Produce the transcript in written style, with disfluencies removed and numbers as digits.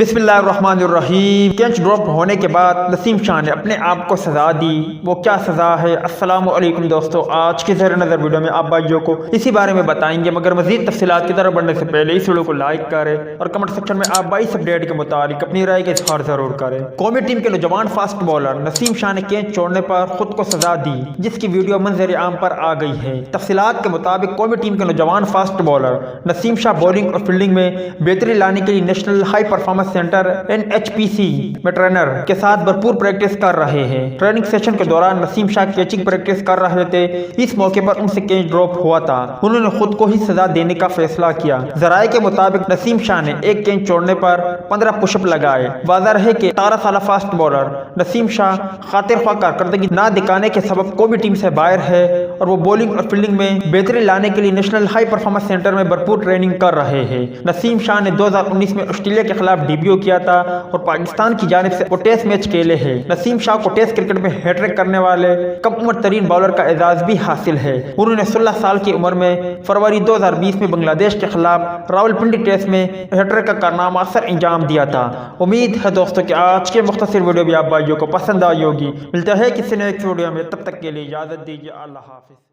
بسم اللہ الرحمن الرحیم۔ کھینچ ڈراپ ہونے کے بعد نسیم شاہ نے اپنے آپ کو سزا دی، وہ کیا سزا ہے؟ السلام علیکم دوستو، آج کی زیر نظر ویڈیو میں آپ بھائیوں کو اسی بارے میں بتائیں گے، مگر مزید تفصیلات کی طرف بڑھنے سے پہلے اس ویڈیو کو لائک کریں اور کمنٹ سیکشن میں آپ بھائی اس اپڈیٹ کے متعلق اپنی رائے کا اظہار ضرور کریں۔ قومی ٹیم کے نوجوان فاسٹ بالر نسیم شاہ نے کھینچ چھوڑنے پر خود کو سزا دی، جس کی ویڈیو منظر عام پر آ گئی ہے۔ تفصیلات کے مطابق قومی ٹیم کے نوجوان فاسٹ بالر نسیم شاہ بالنگ اور فیلڈنگ میں بہتری لانے کے لیے national high performance centre NHPC میں ٹرینر کے ساتھ بھرپور پریکٹس کر رہے ہیں۔ ٹریننگ سیشن کے دوران نسیم شاہ کیچنگ پریکٹس کر رہے تھے، اس موقع پر ان سے کیچ ڈراپ ہوا تھا۔ انہوں نے خود کو ہی سزا دینے کا فیصلہ کیا۔ ذرائع کے مطابق نسیم شاہ نے ایک کیچ چھوڑنے پر 15 پش اپ لگائے۔ واضح ہے کہ 18 سالہ فاسٹ بالر نسیم شاہ خاطر خواہ کارکردگی نہ دکھانے کے سبب قومی ٹیم سے باہر ہے اور وہ بالنگ اور فیلڈنگ میں بہتری لانے کے لیے نیشنل ہائی پرفارمنس سینٹر میں بھرپور ٹریننگ کر رہے ہیں۔ نسیم شاہ نے 2019 میں آسٹریلیا کے خلاف ڈیبیو کیا تھا اور پاکستان کی جانب سے وہ ٹیسٹ میچ کھیلے ہیں۔ نسیم شاہ کو ٹیسٹ کرکٹ میں ہیٹ ٹرک کرنے والے کم عمر ترین بالر کا اعزاز بھی حاصل ہے۔ انہوں نے 16 سال کی عمر میں فروری 2020 میں بنگلہ دیش کے خلاف راولپنڈی ٹیسٹ میں ہیٹ ٹرک کا کارنامہ اثر انجام دیا تھا۔ امید ہے دوستوں کہ آج کے مختصر ویڈیو بھی آپ بھائیوں کو پسند آئی ہوگی۔ ملتا ہے کسی نیکسٹ ویڈیو میں، تب تک کے لیے اجازت دیجیے۔ اللہ حافظ۔